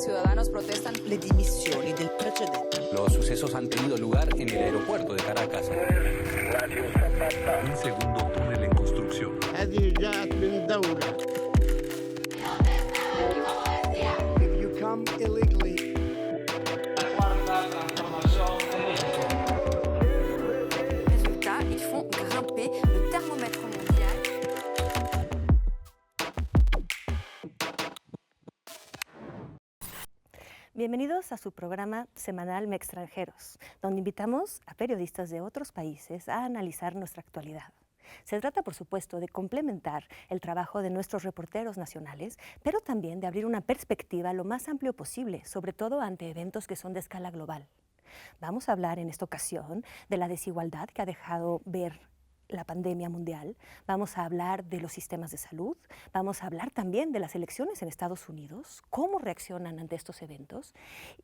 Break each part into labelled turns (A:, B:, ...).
A: ciudadanos protestan
B: le dimissioni del precedente.
C: Los sucesos han tenido lugar en el aeropuerto de Caracas.
D: Un segundo túnel en construcción.
E: هذه جاءت من دولة. If you come illegally.
F: Résultat, ils font grimper le thermomètre mondial.
G: Bienvenidos a su programa semanal Mextranjeros, donde invitamos a periodistas de otros países a analizar nuestra actualidad. Se trata, por supuesto, de complementar el trabajo de nuestros reporteros nacionales, pero también de abrir una perspectiva lo más amplio posible, sobre todo ante eventos que son de escala global. Vamos a hablar en esta ocasión de la desigualdad que ha dejado ver la pandemia mundial, vamos a hablar de los sistemas de salud, vamos a hablar también de las elecciones en Estados Unidos, cómo reaccionan ante estos eventos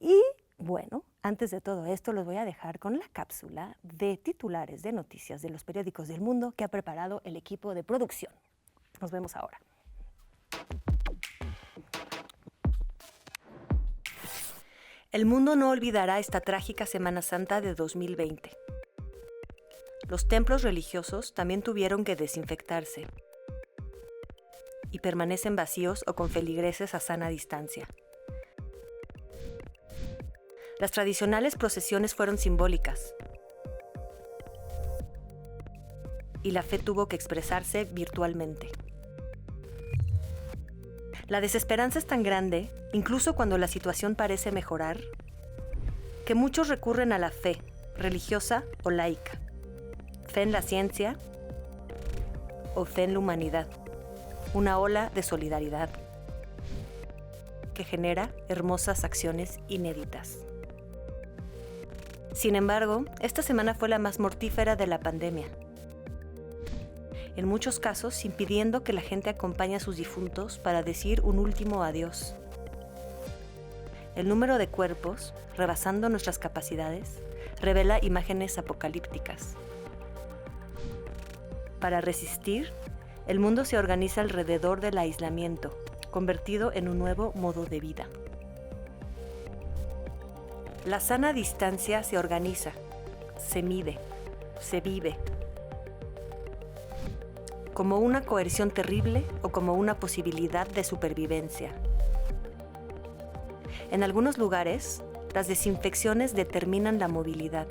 G: y, bueno, antes de todo esto los voy a dejar con la cápsula de titulares de noticias de los periódicos del mundo que ha preparado el equipo de producción. Nos vemos ahora. El mundo no olvidará esta trágica Semana Santa de 2020. Los templos religiosos también tuvieron que desinfectarse y permanecen vacíos o con feligreses a sana distancia. Las tradicionales procesiones fueron simbólicas y la fe tuvo que expresarse virtualmente. La desesperanza es tan grande, incluso cuando la situación parece mejorar, que muchos recurren a la fe, religiosa o laica. Fe en la ciencia o fe en la humanidad, una ola de solidaridad que genera hermosas acciones inéditas. Sin embargo, esta semana fue la más mortífera de la pandemia, en muchos casos impidiendo que la gente acompañe a sus difuntos para decir un último adiós. El número de cuerpos, rebasando nuestras capacidades, revela imágenes apocalípticas. Para resistir, el mundo se organiza alrededor del aislamiento, convertido en un nuevo modo de vida. La sana distancia se organiza, se mide, se vive, como una coerción terrible o como una posibilidad de supervivencia. En algunos lugares, las desinfecciones determinan la movilidad.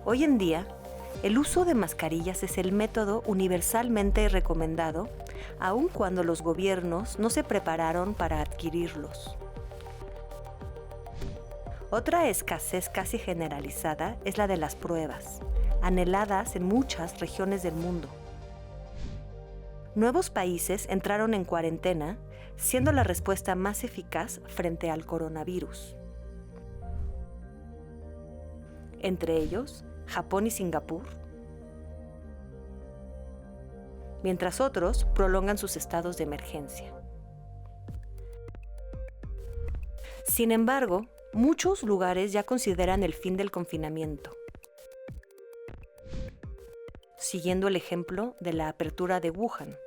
G: Hoy en día, el uso de mascarillas es el método universalmente recomendado, aun cuando los gobiernos no se prepararon para adquirirlos. Otra escasez casi generalizada es la de las pruebas, anheladas en muchas regiones del mundo. Nuevos países entraron en cuarentena, siendo la respuesta más eficaz frente al coronavirus. Entre ellos, Japón y Singapur, mientras otros prolongan sus estados de emergencia. Sin embargo, muchos lugares ya consideran el fin del confinamiento, siguiendo el ejemplo de la apertura de Wuhan,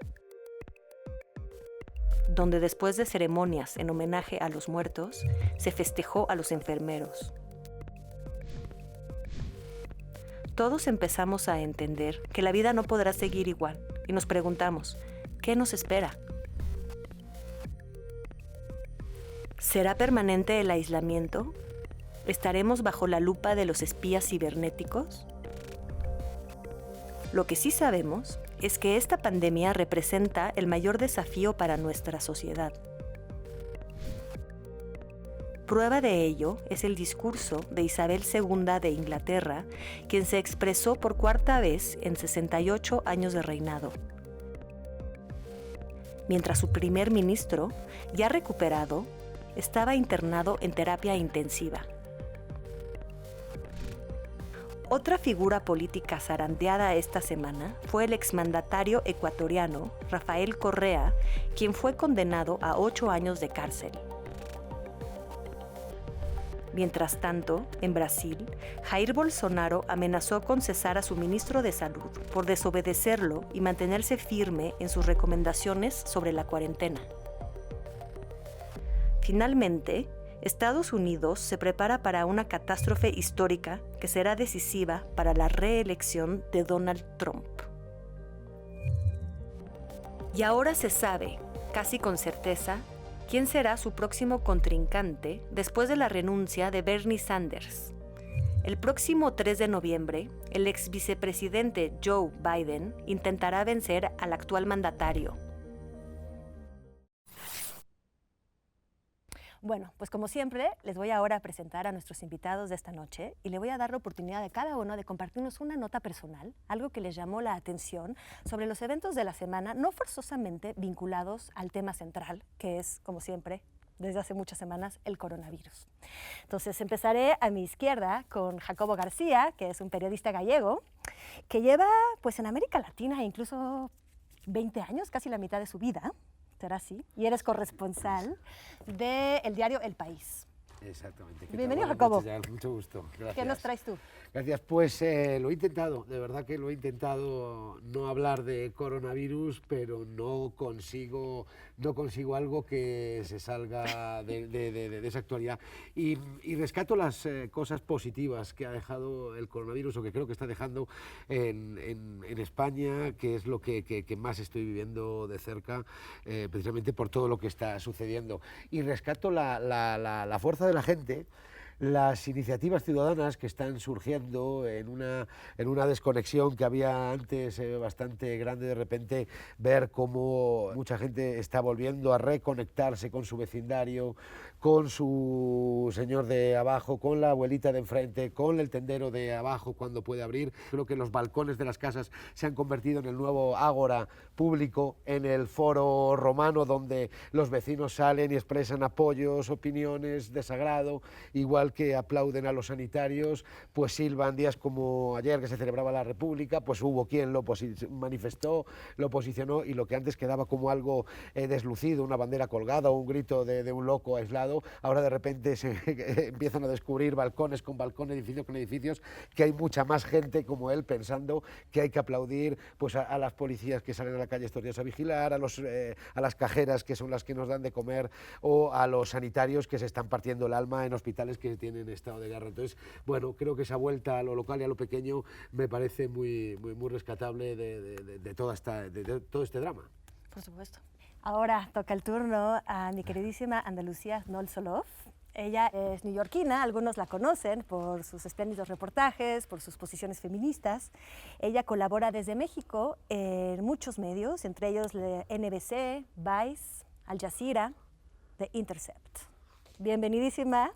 G: donde después de ceremonias en homenaje a los muertos, se festejó a los enfermeros. Todos empezamos a entender que la vida no podrá seguir igual y nos preguntamos, ¿qué nos espera? ¿Será permanente el aislamiento? ¿Estaremos bajo la lupa de los espías cibernéticos? Lo que sí sabemos es que esta pandemia representa el mayor desafío para nuestra sociedad. Prueba de ello es el discurso de Isabel II de Inglaterra, quien se expresó por cuarta vez en 68 años de reinado. Mientras su primer ministro, ya recuperado, estaba internado en terapia intensiva. Otra figura política zarandeada esta semana fue el exmandatario ecuatoriano Rafael Correa, quien fue condenado a 8 años de cárcel. Mientras tanto, en Brasil, Jair Bolsonaro amenazó con cesar a su ministro de Salud por desobedecerlo y mantenerse firme en sus recomendaciones sobre la cuarentena. Finalmente, Estados Unidos se prepara para una catástrofe histórica que será decisiva para la reelección de Donald Trump. Y ahora se sabe, casi con certeza, quién será su próximo contrincante después de la renuncia de Bernie Sanders. El próximo 3 de noviembre, el ex vicepresidente Joe Biden intentará vencer al actual mandatario. Bueno, pues como siempre, les voy ahora a presentar a nuestros invitados de esta noche y le voy a dar la oportunidad a cada uno de compartirnos una nota personal, algo que les llamó la atención sobre los eventos de la semana, no forzosamente vinculados al tema central, que es, como siempre, desde hace muchas semanas, el coronavirus. Entonces empezaré a mi izquierda con Jacobo García, que es un periodista gallego, que lleva pues en América Latina incluso 20 años, casi la mitad de su vida, será así, y eres corresponsal del diario El País.
A: Exactamente.
G: Bienvenido, Jacobo.
A: Mucho gusto. Gracias.
G: ¿Qué nos traes tú?
A: Gracias. Pues lo he intentado, de verdad que lo he intentado no hablar de coronavirus, pero no consigo algo que se salga de esa actualidad. Y rescato las cosas positivas que ha dejado el coronavirus, o que creo que está dejando en España, que es lo que más estoy viviendo de cerca, precisamente por todo lo que está sucediendo. Y rescato la fuerza de la gente, las iniciativas ciudadanas que están surgiendo en una desconexión que había antes bastante grande. De repente ver cómo mucha gente está volviendo a reconectarse con su vecindario, con su señor de abajo, con la abuelita de enfrente, con el tendero de abajo cuando puede abrir. Creo que los balcones de las casas se han convertido en el nuevo ágora público, en el foro romano donde los vecinos salen y expresan apoyos, opiniones, desagrado, igual que aplauden a los sanitarios, pues silban. Días como ayer, que se celebraba la República, pues hubo quien lo manifestó, lo posicionó, y lo que antes quedaba como algo deslucido, una bandera colgada o un grito de un loco aislado, ahora de repente se empiezan a descubrir balcones con balcones, edificios con edificios, que hay mucha más gente como él pensando que hay que aplaudir pues a las policías que salen a la calle estos días a vigilar, a las cajeras, que son las que nos dan de comer, o a los sanitarios que se están partiendo el alma en hospitales que tienen estado de guerra. Entonces, bueno, creo que esa vuelta a lo local y a lo pequeño me parece muy rescatable de todo este drama.
G: Por supuesto. Ahora toca el turno a mi queridísima Andalucía Nolsolov. Ella es neoyorquina, algunos la conocen por sus espléndidos reportajes, por sus posiciones feministas. Ella colabora desde México en muchos medios, entre ellos NBC, Vice, Al Jazeera, The Intercept. Bienvenidísima.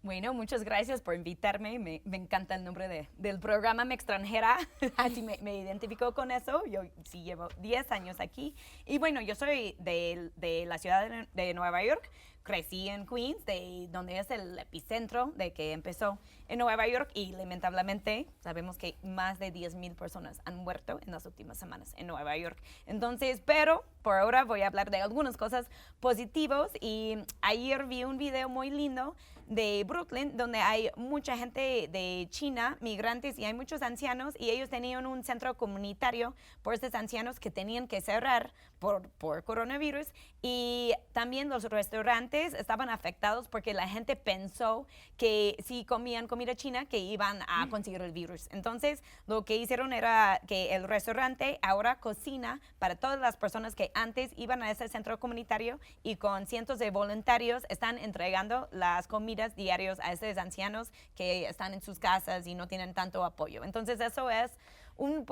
H: Bueno, muchas gracias por invitarme. Me encanta el nombre del programa, Me Extranjera. Así me identifico con eso. Yo sí llevo 10 años aquí. Y bueno, yo soy de la ciudad de Nueva York. Crecí en Queens, donde es el epicentro de que empezó en Nueva York, y lamentablemente sabemos que más de 10,000 personas han muerto en las últimas semanas en Nueva York. Entonces, pero por ahora voy a hablar de algunas cosas positivas. Y ayer vi un video muy lindo de Brooklyn, donde hay mucha gente de China, migrantes, y hay muchos ancianos, y ellos tenían un centro comunitario por estos ancianos que tenían que cerrar por coronavirus. Y también los restaurantes estaban afectados porque la gente pensó que si comían comida china que iban a conseguir el virus. Entonces, lo que hicieron era que el restaurante ahora cocina para todas las personas que antes iban a ese centro comunitario, y con cientos de voluntarios están entregando las comidas diarios a esos ancianos que están en sus casas y no tienen tanto apoyo. Entonces, eso es un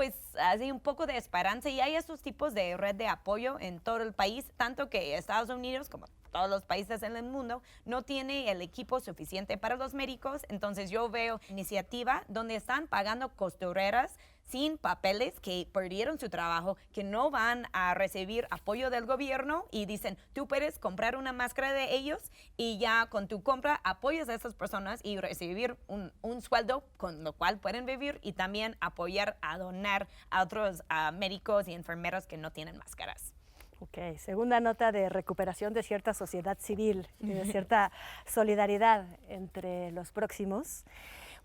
H: poco de esperanza, y hay estos tipos de red de apoyo en todo el país, tanto que Estados Unidos, como todos los países en el mundo, no tiene el equipo suficiente para los médicos. Entonces yo veo iniciativa donde están pagando costureras sin papeles que perdieron su trabajo, que no van a recibir apoyo del gobierno, y dicen, tú puedes comprar una máscara de ellos y ya con tu compra apoyas a esas personas y recibir un sueldo con lo cual pueden vivir, y también apoyar a donar a otros médicos y enfermeros que no tienen máscaras.
G: Ok, segunda nota de recuperación de cierta sociedad civil y de cierta solidaridad entre los próximos.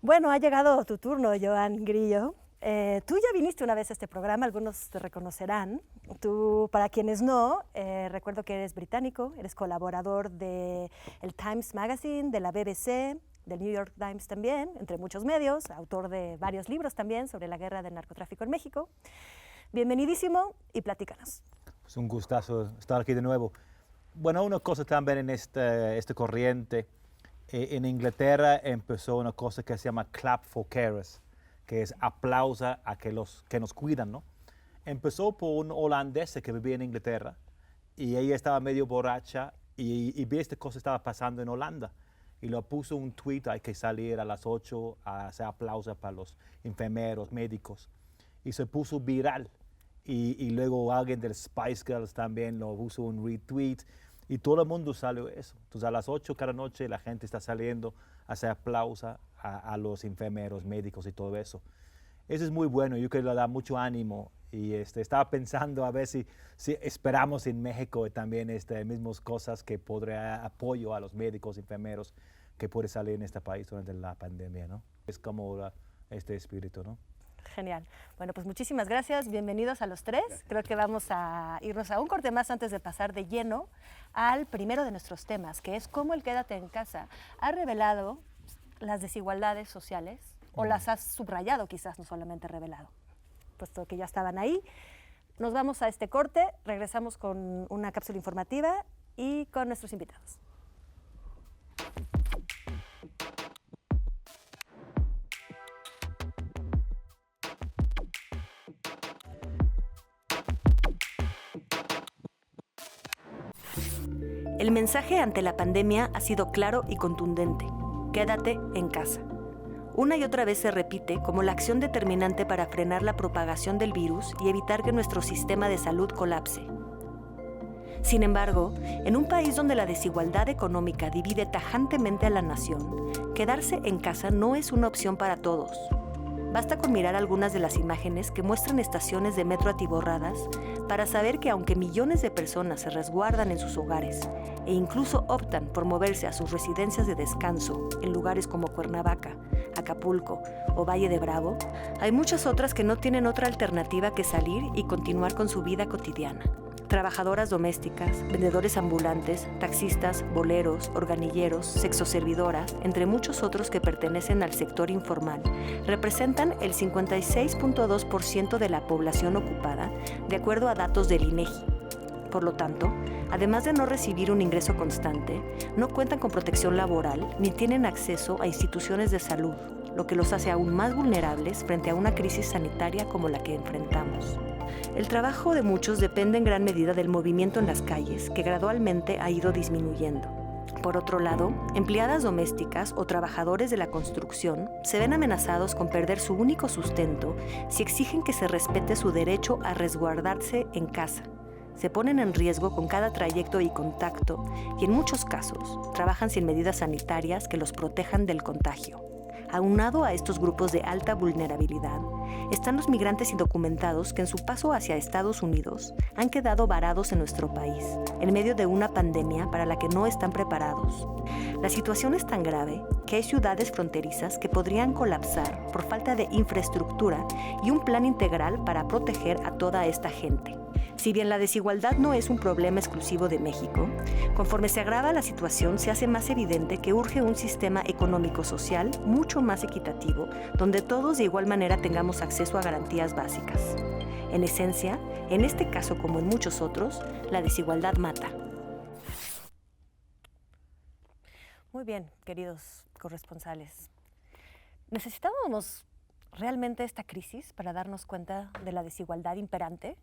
G: Bueno, ha llegado tu turno, Joan Grillo. Tú ya viniste una vez a este programa, algunos te reconocerán. Tú, para quienes no, recuerdo que eres británico, eres colaborador de el Times Magazine, de la BBC, del New York Times también, entre muchos medios, autor de varios libros también sobre la guerra del narcotráfico en México. Bienvenidísimo y platícanos.
I: Es un gustazo estar aquí de nuevo. Bueno, una cosa también en esta corriente, en Inglaterra empezó una cosa que se llama Clap for Carers, que es aplausa a que nos cuidan, ¿no? Empezó por una holandesa que vivía en Inglaterra y ella estaba medio borracha y vi esta cosa estaba pasando en Holanda y lo puso un tweet, hay que salir a las 8 a hacer aplausos para los enfermeros, médicos, y se puso viral y luego alguien del Spice Girls también lo puso un retweet y todo el mundo salió eso. Entonces a las 8 cada noche la gente está saliendo a hacer aplausos a los enfermeros, médicos y todo eso. Eso es muy bueno, yo creo que le da mucho ánimo y estaba pensando a ver si esperamos en México también mismas cosas que podría apoyo a los médicos, enfermeros que puede salir en este país durante la pandemia, ¿no? Es como este espíritu, ¿no?
G: Genial. Bueno, pues muchísimas gracias. Bienvenidos a los tres. Creo que vamos a irnos a un corte más antes de pasar de lleno al primero de nuestros temas, que es cómo el Quédate en Casa ha revelado las desigualdades sociales, o las has subrayado quizás, no solamente revelado, puesto que ya estaban ahí. Nos vamos a este corte, regresamos con una cápsula informativa y con nuestros invitados. El mensaje ante la pandemia ha sido claro y contundente. Quédate en casa. Una y otra vez se repite como la acción determinante para frenar la propagación del virus y evitar que nuestro sistema de salud colapse. Sin embargo, en un país donde la desigualdad económica divide tajantemente a la nación, quedarse en casa no es una opción para todos. Basta con mirar algunas de las imágenes que muestran estaciones de metro atiborradas para saber que aunque millones de personas se resguardan en sus hogares e incluso optan por moverse a sus residencias de descanso en lugares como Cuernavaca, Acapulco o Valle de Bravo, hay muchas otras que no tienen otra alternativa que salir y continuar con su vida cotidiana. Trabajadoras domésticas, vendedores ambulantes, taxistas, boleros, organilleros, sexoservidoras, entre muchos otros que pertenecen al sector informal, representan el 56.2% de la población ocupada, de acuerdo a datos del INEGI. Por lo tanto, además de no recibir un ingreso constante, no cuentan con protección laboral ni tienen acceso a instituciones de salud, lo que los hace aún más vulnerables frente a una crisis sanitaria como la que enfrentamos. El trabajo de muchos depende en gran medida del movimiento en las calles, que gradualmente ha ido disminuyendo. Por otro lado, empleadas domésticas o trabajadores de la construcción se ven amenazados con perder su único sustento si exigen que se respete su derecho a resguardarse en casa. Se ponen en riesgo con cada trayecto y contacto y en muchos casos trabajan sin medidas sanitarias que los protejan del contagio. Aunado a estos grupos de alta vulnerabilidad, están los migrantes indocumentados que en su paso hacia Estados Unidos han quedado varados en nuestro país, en medio de una pandemia para la que no están preparados. La situación es tan grave que hay ciudades fronterizas que podrían colapsar por falta de infraestructura y un plan integral para proteger a toda esta gente. Si bien la desigualdad no es un problema exclusivo de México, conforme se agrava la situación se hace más evidente que urge un sistema económico-social mucho más equitativo, donde todos de igual manera tengamos acceso a garantías básicas. En esencia, en este caso como en muchos otros, la desigualdad mata. Muy bien, queridos corresponsales. ¿Necesitábamos realmente esta crisis para darnos cuenta de la desigualdad imperante?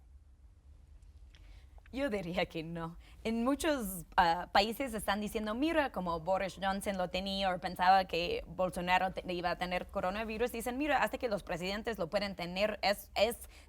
H: Yo diría que no. En muchos países están diciendo, mira, como Boris Johnson lo tenía o pensaba que Bolsonaro iba a tener coronavirus, dicen, mira, hasta que los presidentes lo pueden tener,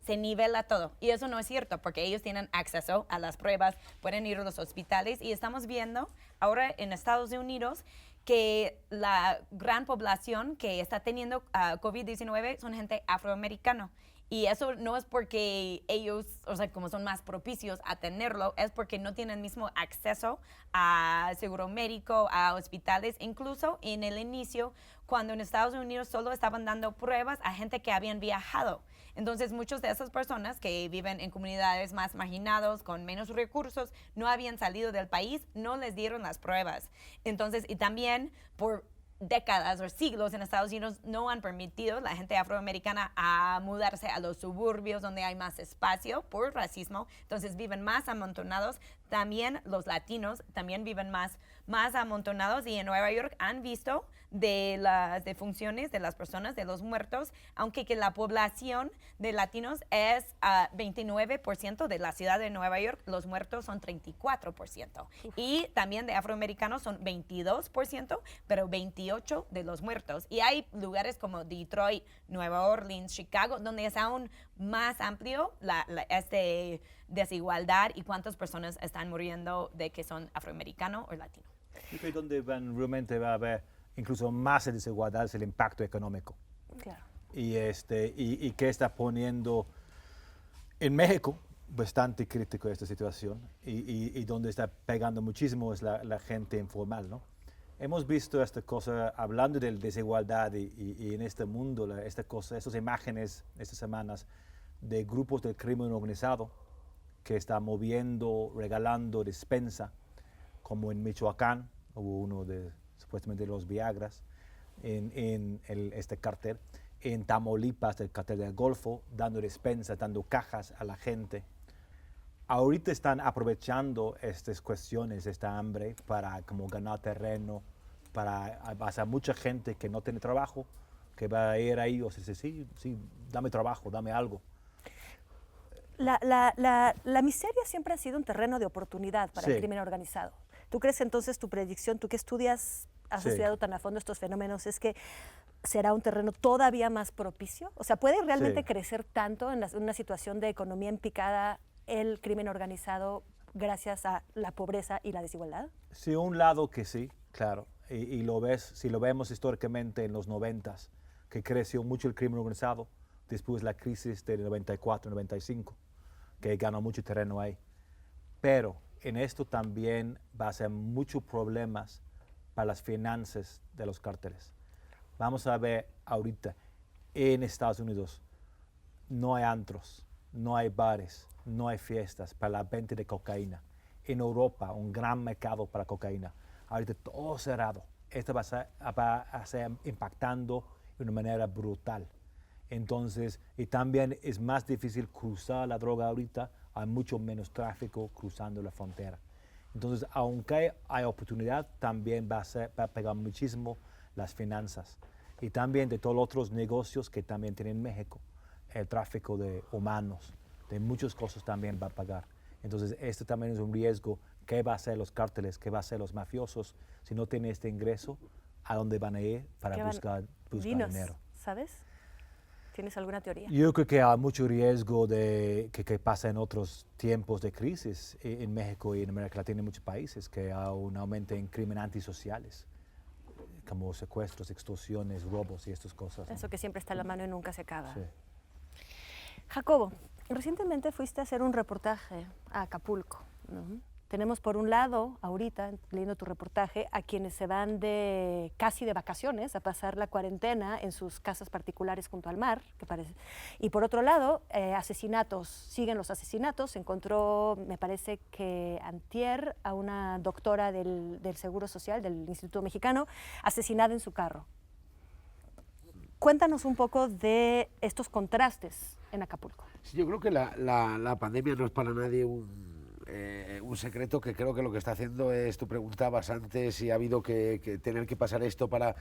H: se nivela todo. Y eso no es cierto, porque ellos tienen acceso a las pruebas, pueden ir a los hospitales, y estamos viendo ahora en Estados Unidos que la gran población que está teniendo COVID-19 son gente afroamericana. Y eso no es porque ellos, o sea, como son más propicios a tenerlo, es porque no tienen mismo acceso a seguro médico, a hospitales. Incluso en el inicio, cuando en Estados Unidos solo estaban dando pruebas a gente que habían viajado. Entonces, muchas de esas personas que viven en comunidades más marginadas, con menos recursos, no habían salido del país, no les dieron las pruebas. Entonces, y también por décadas o siglos en Estados Unidos no han permitido a la gente afroamericana a mudarse a los suburbios donde hay más espacio por racismo. Entonces viven más amontonados. También los latinos también viven más amontonados, y en Nueva York han visto de las defunciones de las personas, de los muertos, aunque que la población de latinos es 29% de la ciudad de Nueva York, los muertos son 34%. Y también de afroamericanos son 22%, pero 28% de los muertos. Y hay lugares como Detroit, Nueva Orleans, Chicago, donde es aún más amplio este desigualdad y cuántas personas están muriendo de que son afroamericanos o latinos.
I: Yo creo que donde realmente va a haber incluso más desigualdad es el impacto económico.
G: Claro.
I: Y que está poniendo en México bastante crítico esta situación, y donde está pegando muchísimo es la gente informal, ¿no? Hemos visto esta cosa, hablando de desigualdad y en este mundo, estas imágenes estas semanas de grupos del crimen organizado que están moviendo, regalando despensa, como en Michoacán, hubo uno de supuestamente los Viagras, en este cartel, en Tamaulipas, el cartel del Golfo, dando despensa, dando cajas a la gente. Ahorita están aprovechando estas cuestiones, esta hambre, para como ganar terreno, para hacer mucha gente que no tiene trabajo, que va a ir ahí, o sea, sí, dame trabajo, dame algo.
G: La miseria siempre ha sido un terreno de oportunidad para
I: Sí.
G: el crimen organizado. ¿Tú crees entonces, tu predicción, tú que estudias, has
I: Sí.
G: estudiado tan a fondo estos fenómenos, es que será un terreno todavía más propicio? O sea, ¿puede realmente
I: Sí.
G: crecer tanto en una situación de economía en picada el crimen organizado gracias a la pobreza y la desigualdad?
I: Sí, un lado que sí, claro. Y lo ves, si lo vemos históricamente en los 90s, que creció mucho el crimen organizado, después la crisis del 94, 95, que ganó mucho terreno ahí. Pero en esto también va a ser muchos problemas para las finanzas de los cárteles. Vamos a ver ahorita, en Estados Unidos, no hay antros, no hay bares, no hay fiestas para la venta de cocaína. En Europa, un gran mercado para cocaína. Ahorita todo cerrado. Esto va a ser impactando de una manera brutal. Entonces, y también es más difícil cruzar la droga ahorita, hay mucho menos tráfico cruzando la frontera. Entonces, aunque hay oportunidad, también va a pegar muchísimo las finanzas. Y también de todos los otros negocios que también tiene México, el tráfico de humanos, de muchas cosas también va a pagar. Entonces, este también es un riesgo. ¿Qué va a hacer los cárteles? ¿Qué va a hacer los mafiosos? Si no tienen este ingreso, ¿a dónde van a ir para buscar
G: Dinos,
I: dinero?
G: ¿sabes? ¿Tienes alguna teoría?
I: Yo creo que hay mucho riesgo de que pasa en otros tiempos de crisis en México y en América Latina, en muchos países, que hay un aumento en crímenes antisociales, como secuestros, extorsiones, robos y estas cosas, ¿no?
G: Eso que siempre está en la mano y nunca se acaba.
I: Sí.
G: Jacobo, recientemente fuiste a hacer un reportaje a Acapulco, ¿no? Tenemos por un lado, ahorita, leyendo tu reportaje, a quienes se van casi de vacaciones a pasar la cuarentena en sus casas particulares junto al mar, que parece. Y por otro lado, asesinatos, siguen los asesinatos. Se encontró, me parece que antier, a una doctora del Seguro Social, del Instituto Mexicano, asesinada en su carro. Cuéntanos un poco de estos contrastes en Acapulco.
A: Sí, yo creo que la pandemia no es para nadie un secreto, que creo que lo que está haciendo es, tú preguntabas antes si ha habido que tener que pasar esto para...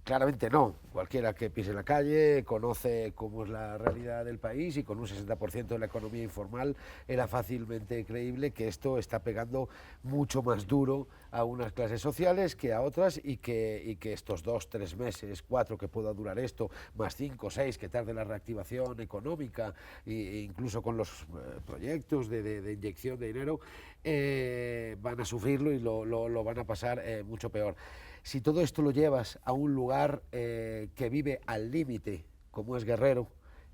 A: claramente no. Cualquiera que pise la calle conoce cómo es la realidad del país, y con un 60% de la economía informal era fácilmente creíble que esto está pegando mucho más duro a unas clases sociales que a otras, y que estos 2, 3 meses, 4 que pueda durar esto, más 5, 6 que tarde la reactivación económica, e incluso con los proyectos de inyección de dinero, van a sufrirlo y lo van a pasar mucho peor. Si todo esto lo llevas a un lugar que vive al límite, como es Guerrero,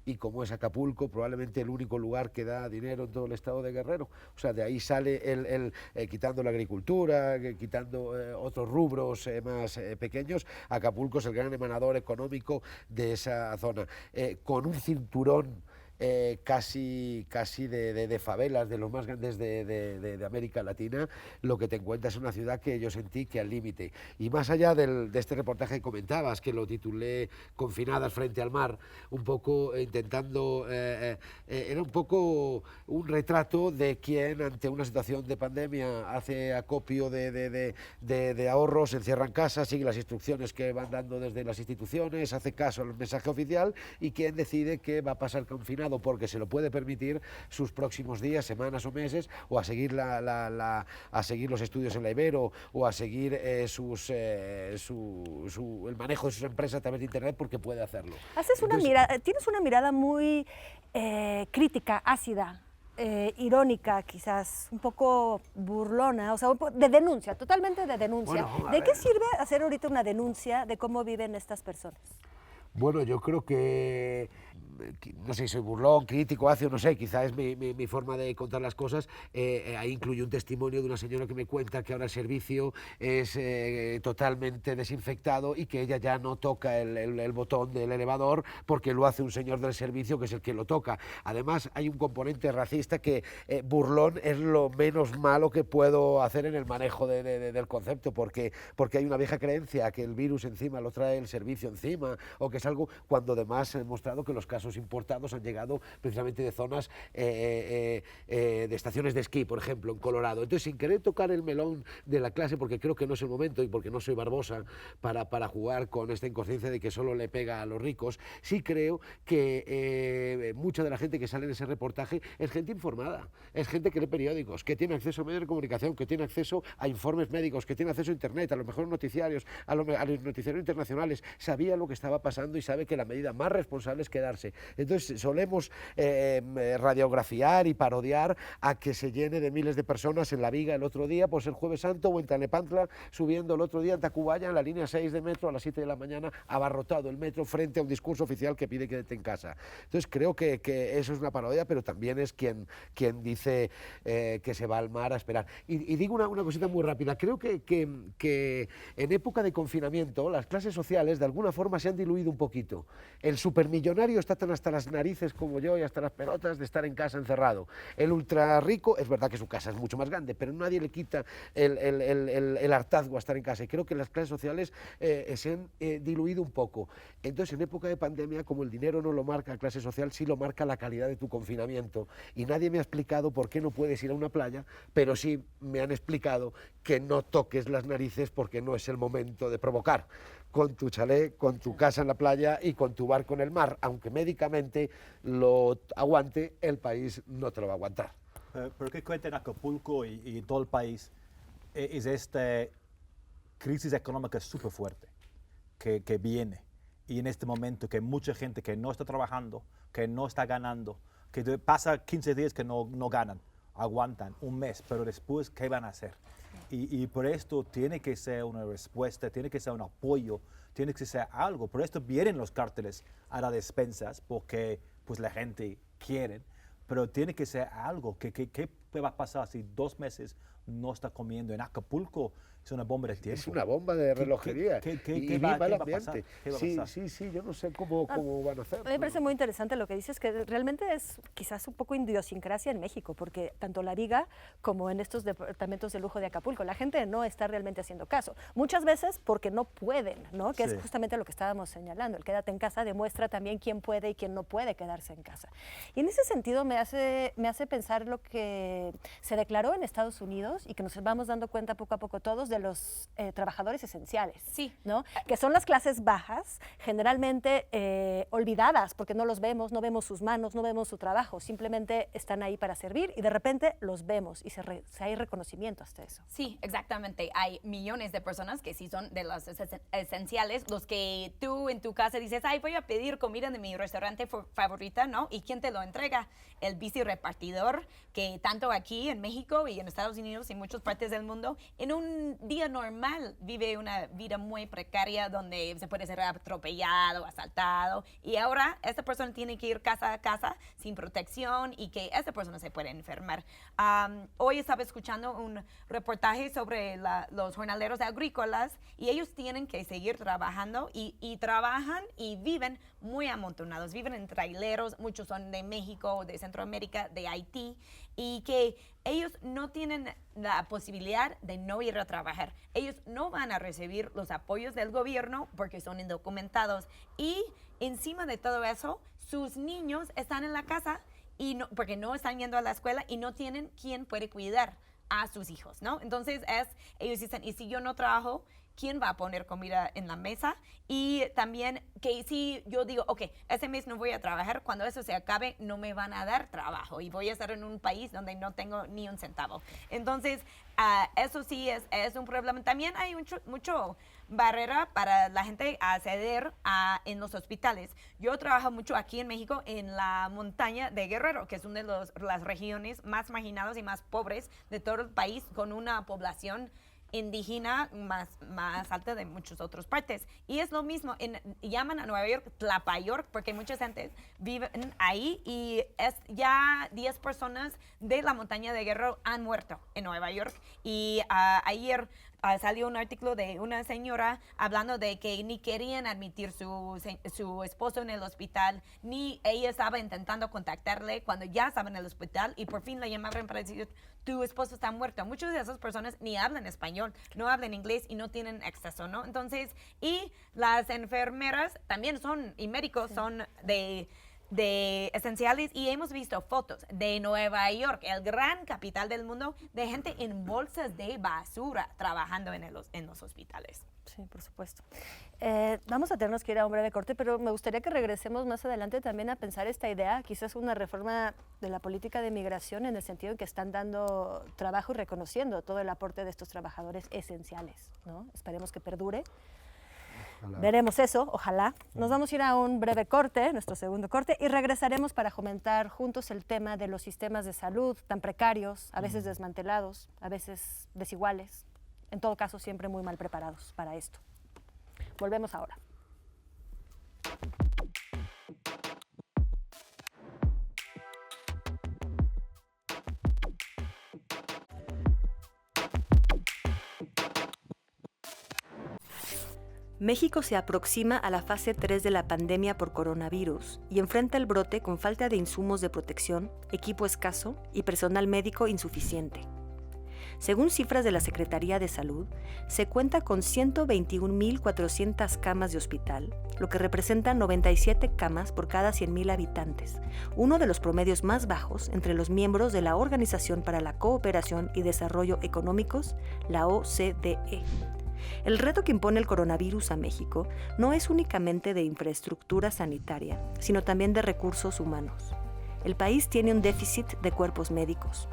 A: y como es Acapulco, probablemente el único lugar que da dinero en todo el estado de Guerrero. O sea, de ahí sale quitando la agricultura, quitando otros rubros más pequeños, Acapulco es el gran emanador económico de esa zona, con un cinturón casi de favelas, de los más grandes de América Latina. Lo que te encuentras es una ciudad que yo sentí que al límite. Y más allá de este reportaje que comentabas, que lo titulé Confinadas frente al mar, un poco intentando, era un poco un retrato de quien ante una situación de pandemia hace acopio de ahorros, se encierra en casa, sigue las instrucciones que van dando desde las instituciones, hace caso al mensaje oficial, y quien decide que va a pasar confinado porque se lo puede permitir sus próximos días, semanas o meses, o a seguir, a seguir los estudios en la Ibero, o a seguir el manejo de sus empresas a través de Internet, porque puede hacerlo.
G: Tienes una mirada muy crítica, ácida, irónica, quizás un poco burlona, o sea, de denuncia, totalmente de denuncia.
A: Bueno,
G: ¿De qué sirve hacer ahorita una denuncia de cómo viven estas personas?
A: Bueno, yo creo que, no sé si soy burlón, crítico, ácido, no sé, quizá es mi forma de contar las cosas. Ahí incluye un testimonio de una señora que me cuenta que ahora el servicio es totalmente desinfectado y que ella ya no toca el botón del elevador porque lo hace un señor del servicio que es el que lo toca. Además, hay un componente racista que burlón es lo menos malo que puedo hacer en el manejo del concepto, porque hay una vieja creencia que el virus encima lo trae el servicio encima, o que es algo, cuando además he demostrado que los casos importados han llegado precisamente de zonas de estaciones de esquí, por ejemplo, en Colorado. Entonces, sin querer tocar el melón de la clase, porque creo que no es el momento y porque no soy Barbosa para jugar con esta inconsciencia de que solo le pega a los ricos, sí creo que mucha de la gente que sale en ese reportaje es gente informada, es gente que lee periódicos, que tiene acceso a medios de comunicación, que tiene acceso a informes médicos, que tiene acceso a Internet, a los mejores noticiarios, a los noticiarios internacionales, sabía lo que estaba pasando y sabe que la medida más responsable es quedarse. Entonces solemos radiografiar y parodiar a que se llene de miles de personas en La Viga el otro día, pues el Jueves Santo, o en Tlalnepantla, subiendo el otro día en Tacubaya, en la línea 6 de metro, a las 7 de la mañana, abarrotado el metro frente a un discurso oficial que pide quédate en casa. Entonces creo que eso es una parodia, pero también es quien dice que se va al mar a esperar. Y digo una cosita muy rápida, creo que en época de confinamiento las clases sociales de alguna forma se han diluido un poquito. El supermillonario está tan hasta las narices como yo y hasta las pelotas de estar en casa encerrado. El ultra rico, es verdad que su casa es mucho más grande, pero nadie le quita el hartazgo a estar en casa. Y creo que las clases sociales se han diluido un poco. Entonces, en época de pandemia, como el dinero no lo marca la clase social, sí lo marca la calidad de tu confinamiento. Y nadie me ha explicado por qué no puedes ir a una playa, pero sí me han explicado que no toques las narices porque no es el momento de provocar. Con tu chalet, con tu casa en la playa y con tu barco en el mar, aunque médicamente lo aguante, el país no te lo va a aguantar.
I: ¿Pero qué cuenta en Acapulco y todo el país? Es esta crisis económica súper fuerte que viene. Y en este momento que mucha gente que no está trabajando, que no está ganando, que pasa 15 días que no ganan, aguantan un mes, pero después, ¿qué van a hacer? Y por esto tiene que ser una respuesta, tiene que ser un apoyo, tiene que ser algo. Por esto vienen los cárteles a las despensas, porque pues la gente quiere, pero tiene que ser algo. ¿Qué va a pasar si 2 meses no está comiendo en Acapulco? Es una bomba de tiempo.
A: Es una bomba de relojería.
I: ¿Qué va a pasar?
A: Sí, yo no sé cómo van a hacer.
G: A mí me parece muy interesante lo que dices, que realmente es quizás un poco idiosincrasia en México, porque tanto La Viga como en estos departamentos de lujo de Acapulco, la gente no está realmente haciendo caso. Muchas veces porque no pueden, ¿no? Que es justamente lo que estábamos señalando. El quédate en casa demuestra también quién puede y quién no puede quedarse en casa. Y en ese sentido me hace pensar lo que se declaró en Estados Unidos y que nos vamos dando cuenta poco a poco todos de los trabajadores esenciales,
H: Sí.
G: ¿no? Que son las clases bajas, generalmente olvidadas, porque no los vemos, no vemos sus manos, no vemos su trabajo, simplemente están ahí para servir y de repente los vemos y hay reconocimiento hasta eso.
H: Sí, exactamente. Hay millones de personas que sí son de los esenciales, los que tú en tu casa dices, ay, voy a pedir comida de mi restaurante favorita, ¿no? ¿Y quién te lo entrega? El bici repartidor que tanto aquí en México y en Estados Unidos y en muchas partes del mundo, en un día normal vive una vida muy precaria donde se puede ser atropellado, asaltado, y ahora esta persona tiene que ir casa a casa sin protección y que esta persona se puede enfermar. Hoy estaba escuchando un reportaje sobre los jornaleros agrícolas y ellos tienen que seguir trabajando y trabajan y viven muy amontonados, viven en traileros, muchos son de México, de Centroamérica, de Haití, y que ellos no tienen la posibilidad de no ir a trabajar. Ellos no van a recibir los apoyos del gobierno porque son indocumentados, y encima de todo eso, sus niños están en la casa y porque no están yendo a la escuela y no tienen quien puede cuidar a sus hijos, ¿no? Entonces ellos dicen, y si yo no trabajo, ¿quién va a poner comida en la mesa? Y también que si yo digo, ok, ese mes no voy a trabajar, cuando eso se acabe no me van a dar trabajo y voy a estar en un país donde no tengo ni un centavo. Entonces, eso sí es un problema. También hay mucho barrera para la gente acceder en los hospitales. Yo trabajo mucho aquí en México en la montaña de Guerrero, que es una de las regiones más marginadas y más pobres de todo el país, con una población indígena más alta de muchas otras partes. Y es lo mismo, llaman a Nueva York Tlapayork, porque mucha gente vive ahí, y ya 10 personas de la montaña de Guerrero han muerto en Nueva York. Y ayer salió un artículo de una señora hablando de que ni querían admitir su esposo en el hospital, ni ella estaba intentando contactarle cuando ya estaba en el hospital, y por fin le llamaron para decir, tu esposo está muerto. Muchas de esas personas ni hablan español, no hablan inglés y no tienen acceso, ¿no? Entonces, y las enfermeras también y médicos son de esenciales, y hemos visto fotos de Nueva York, el gran capital del mundo, de gente en bolsas de basura trabajando en los hospitales.
G: Sí, por supuesto. Vamos a tenernos que ir a un breve corte, pero me gustaría que regresemos más adelante también a pensar esta idea, quizás una reforma de la política de migración, en el sentido en que están dando trabajo y reconociendo todo el aporte de estos trabajadores esenciales, ¿no? Esperemos que perdure. Ojalá. Veremos eso, ojalá. Nos vamos a ir a un breve corte, nuestro segundo corte, y regresaremos para comentar juntos el tema de los sistemas de salud tan precarios, a veces desmantelados, a veces desiguales, en todo caso siempre muy mal preparados para esto. Volvemos ahora. México se aproxima a la fase 3 de la pandemia por coronavirus y enfrenta el brote con falta de insumos de protección, equipo escaso y personal médico insuficiente. Según cifras de la Secretaría de Salud, se cuenta con 121.400 camas de hospital, lo que representa 97 camas por cada 100.000 habitantes, uno de los promedios más bajos entre los miembros de la Organización para la Cooperación y Desarrollo Económicos, la OCDE. El reto que impone el coronavirus a México no es únicamente de infraestructura sanitaria, sino también de recursos humanos. El país tiene un déficit de cuerpos médicos.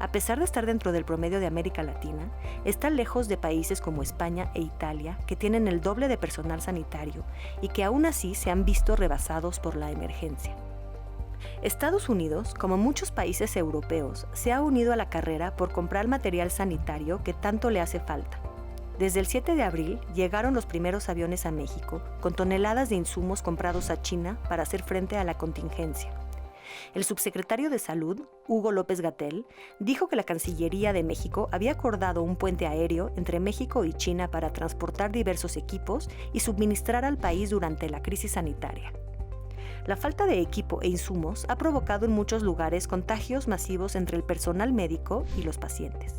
G: A pesar de estar dentro del promedio de América Latina, está lejos de países como España e Italia, que tienen el doble de personal sanitario y que aún así se han visto rebasados por la emergencia. Estados Unidos, como muchos países europeos, se ha unido a la carrera por comprar material sanitario que tanto le hace falta. Desde el 7 de abril llegaron los primeros aviones a México con toneladas de insumos comprados a China para hacer frente a la contingencia. El subsecretario de Salud, Hugo López-Gatell, dijo que la Cancillería de México había acordado un puente aéreo entre México y China para transportar diversos equipos y suministrar al país durante la crisis sanitaria. La falta de equipo e insumos ha provocado en muchos lugares contagios masivos entre el personal médico y los pacientes.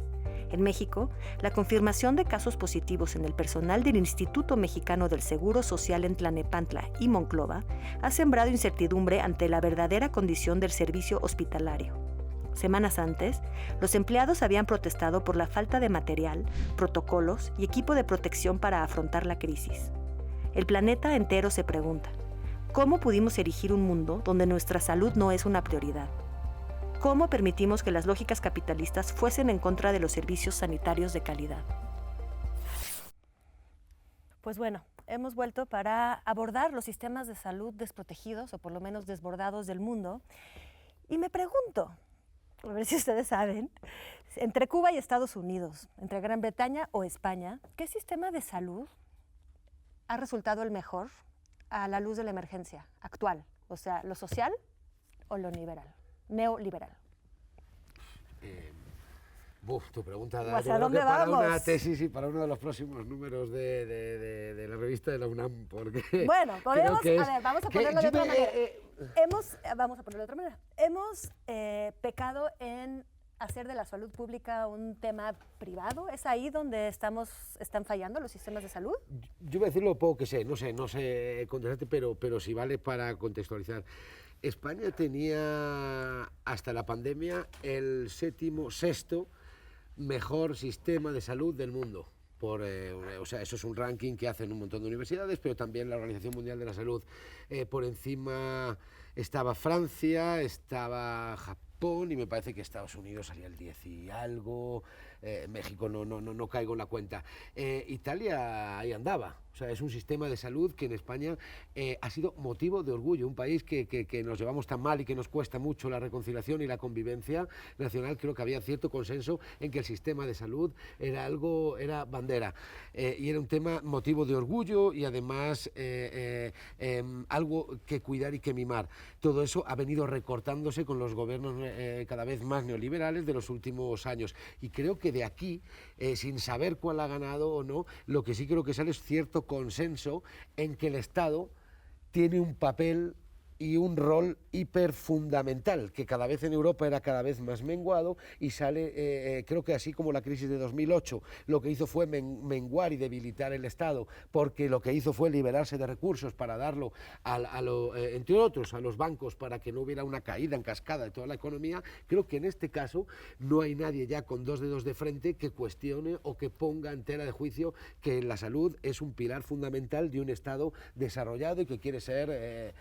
G: En México, la confirmación de casos positivos en el personal del Instituto Mexicano del Seguro Social en Tlalnepantla y Monclova ha sembrado incertidumbre ante la verdadera condición del servicio hospitalario. Semanas antes, los empleados habían protestado por la falta de material, protocolos y equipo de protección para afrontar la crisis. El planeta entero se pregunta, ¿cómo pudimos erigir un mundo donde nuestra salud no es una prioridad? ¿Cómo permitimos que las lógicas capitalistas fuesen en contra de los servicios sanitarios de calidad? Pues bueno, hemos vuelto para abordar los sistemas de salud desprotegidos o por lo menos desbordados del mundo. Y me pregunto, a ver si ustedes saben, entre Cuba y Estados Unidos, entre Gran Bretaña o España, ¿qué sistema de salud ha resultado el mejor a la luz de la emergencia actual? O sea, ¿lo social o lo neoliberal?
A: Tu pregunta da,
G: ¿Hacia
A: yo creo
G: dónde
A: que para
G: vamos?
A: una tesis y para uno de los próximos números de la revista de la UNAM, porque
G: Bueno, podemos,
A: creo que
G: a ver, vamos a ponerlo de otra manera. Vamos a ponerlo de otra manera. Hemos pecado en hacer de la salud pública un tema privado. ¿Es ahí donde están fallando los sistemas de salud?
A: Yo voy a decir lo poco que sé, no sé contestarte, pero si vale para contextualizar. España tenía hasta la pandemia el sexto mejor sistema de salud del mundo. O sea, eso es un ranking que hacen un montón de universidades, pero también la Organización Mundial de la Salud. Por encima estaba Francia, estaba Japón y me parece que Estados Unidos salía el 10 y algo. México no caigo en la cuenta. Italia ahí andaba. O sea, es un sistema de salud que en España ha sido motivo de orgullo. Un país que nos llevamos tan mal y que nos cuesta mucho la reconciliación y la convivencia nacional. Creo que había cierto consenso en que el sistema de salud era bandera. Y era un tema motivo de orgullo y además algo que cuidar y que mimar. Todo eso ha venido recortándose con los gobiernos cada vez más neoliberales de los últimos años. Y creo que de aquí, sin saber cuál ha ganado o no, lo que sí creo que sale es cierto consenso en que el Estado tiene un papel y un rol hiperfundamental, que cada vez en Europa era cada vez más menguado y sale, creo que así como la crisis de 2008, lo que hizo fue menguar y debilitar el Estado, porque lo que hizo fue liberarse de recursos para darlo, entre otros, a los bancos para que no hubiera una caída en cascada de toda la economía. Creo que en este caso no hay nadie ya con dos dedos de frente que cuestione o que ponga en tela de juicio que la salud es un pilar fundamental de un Estado desarrollado y que quiere ser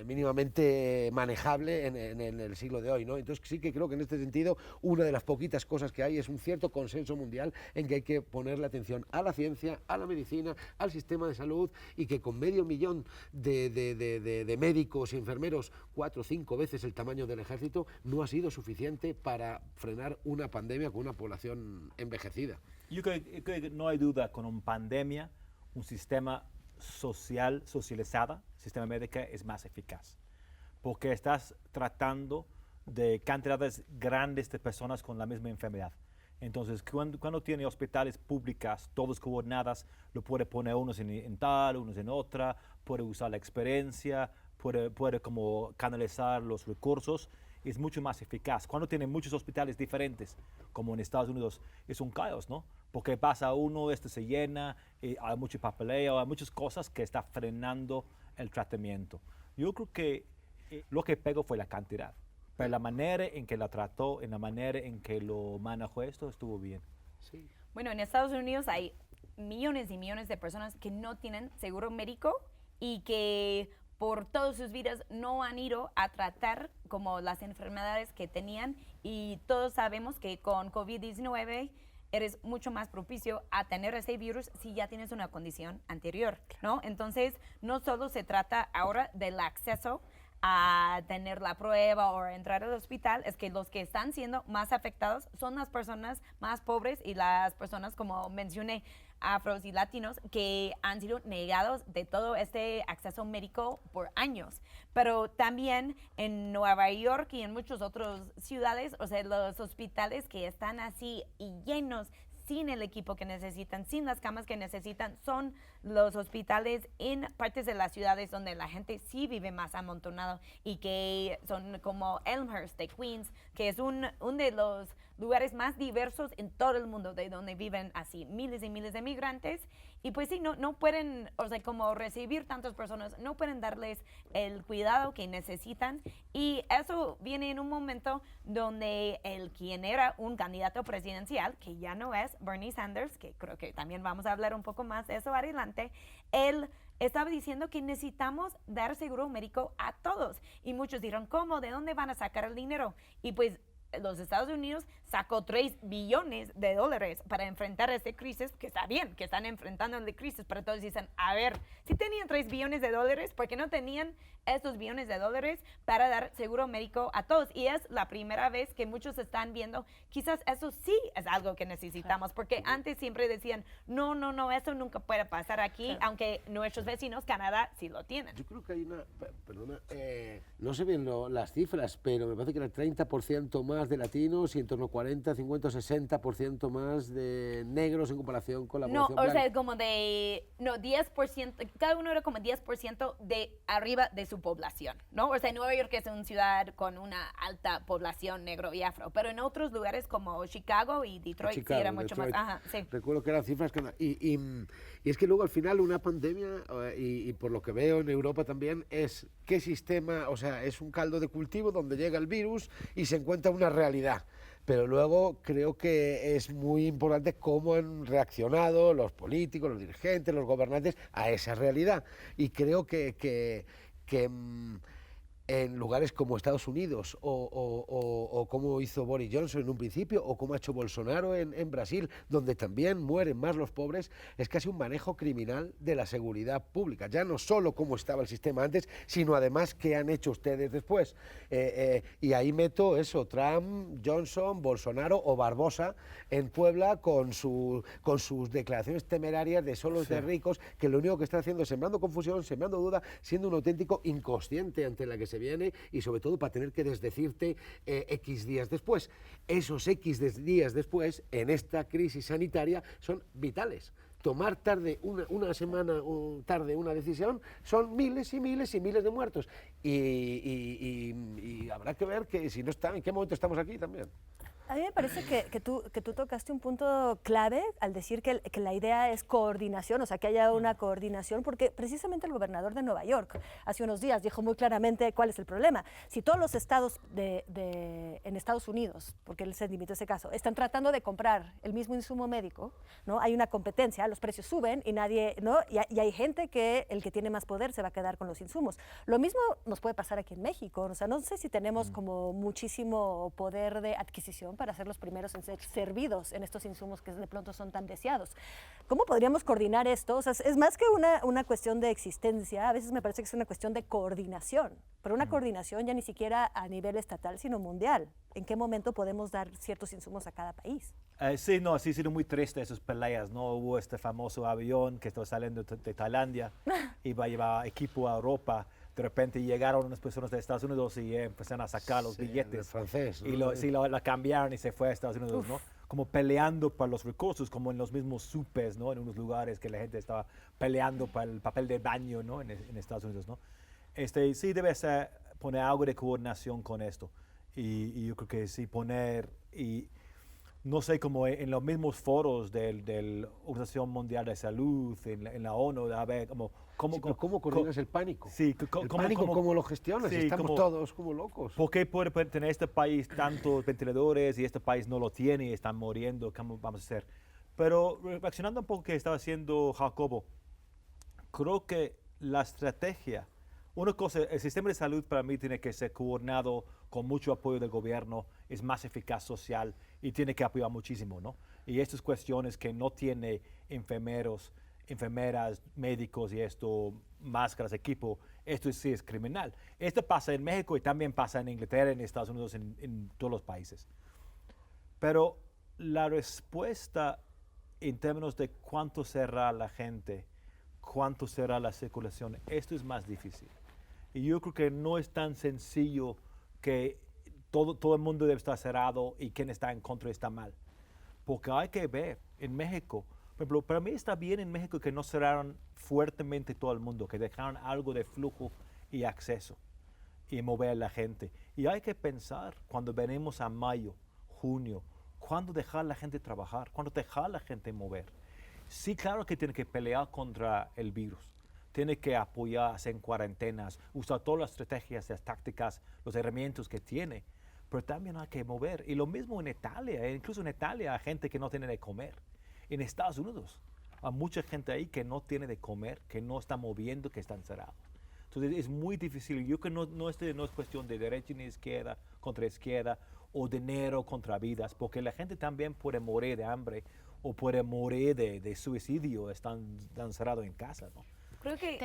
A: mínimamente manejable en el siglo de hoy, ¿no? Entonces sí que creo que en este sentido una de las poquitas cosas que hay es un cierto consenso mundial en que hay que ponerle atención a la ciencia, a la medicina, al sistema de salud y que con 500.000 de médicos y enfermeros, 4 o 5 veces el tamaño del ejército, no ha sido suficiente para frenar una pandemia con una población envejecida.
I: Yo creo que no hay duda, con una pandemia, un sistema socializado, sistema médico es más eficaz, porque estás tratando de cantidades grandes de personas con la misma enfermedad. Entonces, cuando tiene hospitales públicas, todas coordinadas, lo puede poner unos en tal, unos en otra, puede usar la experiencia, puede como canalizar los recursos, es mucho más eficaz. Cuando tiene muchos hospitales diferentes, como en Estados Unidos, es un caos, ¿no? Porque pasa uno, se llena, hay mucho papeleo, hay muchas cosas que está frenando el tratamiento. Yo creo que lo que pegó fue la cantidad, pero la manera en que la trató, en la manera en que lo manejó esto, estuvo bien.
A: Sí.
H: Bueno, en Estados Unidos hay millones y millones de personas que no tienen seguro médico y que por todas sus vidas no han ido a tratar como las enfermedades que tenían, y todos sabemos que con COVID-19 eres mucho más propicio a tener ese virus si ya tienes una condición anterior, ¿no? Entonces, no solo se trata ahora del acceso a tener la prueba o entrar al hospital, es que los que están siendo más afectados son las personas más pobres y las personas, como mencioné, afros y latinos, que han sido negados de todo este acceso médico por años. Pero también en Nueva York y en muchas otras ciudades, o sea, los hospitales que están así y llenos, sin el equipo que necesitan, sin las camas que necesitan, son los hospitales en partes de las ciudades donde la gente sí vive más amontonado, y que son como Elmhurst de Queens, que es un de los lugares más diversos en todo el mundo, de donde viven así miles y miles de migrantes. Y pues sí, no pueden, o sea, como recibir tantas personas, no pueden darles el cuidado que necesitan. Y eso viene en un momento donde quien era un candidato presidencial, que ya no es, Bernie Sanders, que creo que también vamos a hablar un poco más de eso adelante, él estaba diciendo que necesitamos dar seguro médico a todos. Y muchos dirán, ¿cómo? ¿De dónde van a sacar el dinero? Y pues los Estados Unidos sacó $3 billones para enfrentar esta crisis, que está bien, que están enfrentando la crisis, pero todos dicen, a ver, si tenían $3 billones, ¿por qué no tenían estos billones de dólares para dar seguro médico a todos? Y es la primera vez que muchos están viendo, quizás eso sí es algo que necesitamos, porque antes siempre decían, no, eso nunca puede pasar aquí, aunque nuestros vecinos, Canadá, sí lo tienen.
A: Yo creo que hay perdona, no sé bien las cifras, pero me parece que era el 30% más de latinos y en torno a 40, 50, 60% más de negros en comparación con la población blanca.
H: O sea, como de, 10%, cada uno era como 10% de arriba de su población, ¿no? O sea, Nueva York es una ciudad con una alta población negro y afro, pero en otros lugares como Chicago y Detroit sí era mucho más. Ajá, sí.
A: Recuerdo que eran cifras que... Y es que luego al final una pandemia, y por lo que veo en Europa también, es qué sistema, o sea, es un caldo de cultivo donde llega el virus y se encuentra una realidad. Pero luego creo que es muy importante cómo han reaccionado los políticos, los dirigentes, los gobernantes a esa realidad. Y creo que en lugares como Estados Unidos o como hizo Boris Johnson en un principio o como ha hecho Bolsonaro en Brasil, donde también mueren más los pobres, es casi un manejo criminal de la seguridad pública. Ya no solo cómo estaba el sistema antes, sino además qué han hecho ustedes después. Y ahí meto eso, Trump, Johnson, Bolsonaro o Barbosa en Puebla con sus declaraciones temerarias de solos de ricos, que lo único que está haciendo es sembrando confusión, sembrando duda, siendo un auténtico inconsciente ante la que se viene y sobre todo para tener que desdecirte X días después. Esos X días después, en esta crisis sanitaria, son vitales. Tomar tarde, una semana tarde una decisión, son miles y miles y miles de muertos. Y habrá que ver que si no está, en qué momento estamos aquí también.
G: A mí me parece que tú tocaste un punto clave al decir que la idea es coordinación, o sea, que haya una coordinación, porque precisamente el gobernador de Nueva York hace unos días dijo muy claramente cuál es el problema. Si todos los estados en Estados Unidos, porque él se limitó a ese caso, están tratando de comprar el mismo insumo médico, ¿no? Hay una competencia, los precios suben y nadie, ¿no? Y hay gente que el que tiene más poder se va a quedar con los insumos. Lo mismo nos puede pasar aquí en México, o sea, no sé si tenemos como muchísimo poder de adquisición para ser los primeros en ser servidos en estos insumos que de pronto son tan deseados. ¿Cómo podríamos coordinar esto? O sea, es más que una cuestión de existencia, a veces me parece que es una cuestión de coordinación, pero una coordinación ya ni siquiera a nivel estatal, sino mundial. ¿En qué momento podemos dar ciertos insumos a cada país?
I: Sí, no, sí ha sido muy triste esas peleas, ¿no? Hubo este famoso avión que estaba saliendo de Tailandia, iba a llevar equipo a Europa. De repente llegaron unas personas de Estados Unidos y empezaron a sacar los billetes.
A: Francés, ¿no?
I: Y la cambiaron y se fue a Estados Unidos, ¿no? Como peleando por los recursos, como en los mismos supers, ¿no? En unos lugares que la gente estaba peleando por el papel de baño, ¿no? En Estados Unidos, ¿no? Sí debe ser poner algo de coordinación con esto. Y yo creo que sí poner, y no sé, como en los mismos foros de la Organización Mundial de Salud, en la ONU, a ver, ¿cómo
A: coordinas el pánico?
I: Sí,
A: ¿cómo lo gestionas?
I: Sí,
A: estamos todos como locos.
I: ¿Por qué puede tener este país tantos ventiladores y este país no lo tiene y están muriendo? ¿Cómo vamos a hacer? Pero reaccionando un poco que estaba haciendo Jacobo, creo que la estrategia, una cosa, el sistema de salud para mí tiene que ser coordinado con mucho apoyo del gobierno, es más eficaz social y tiene que apoyar muchísimo, ¿no? Y estas cuestiones que no tiene enfermeros, enfermeras, médicos y esto, máscaras, equipo, esto sí es criminal. Esto pasa en México y también pasa en Inglaterra, en Estados Unidos, en todos los países. Pero la respuesta en términos de cuánto será la gente, cuánto será la circulación, esto es más difícil. Y yo creo que no es tan sencillo que todo el mundo debe estar cerrado y quien está en contra está mal. Porque hay que ver, en México, por ejemplo, para mí está bien en México que no cerraron fuertemente todo el mundo, que dejaron algo de flujo y acceso y mover a la gente. Y hay que pensar cuando venimos a mayo, junio, cuándo dejar a la gente trabajar, cuándo dejar a la gente mover. Sí, claro que tiene que pelear contra el virus. Tiene que apoyarse en cuarentenas, usar todas las estrategias, las tácticas, los herramientas que tiene, pero también hay que mover. Y lo mismo en Italia, incluso en Italia hay gente que no tiene de comer. En Estados Unidos hay mucha gente ahí que no tiene de comer, que no está moviendo, que están cerrados. Entonces es muy difícil. Yo creo que no es cuestión de derecha ni izquierda contra izquierda o dinero contra vidas, porque la gente también puede morir de hambre o puede morir de suicidio, están encerrados en casa, ¿no?
H: Creo que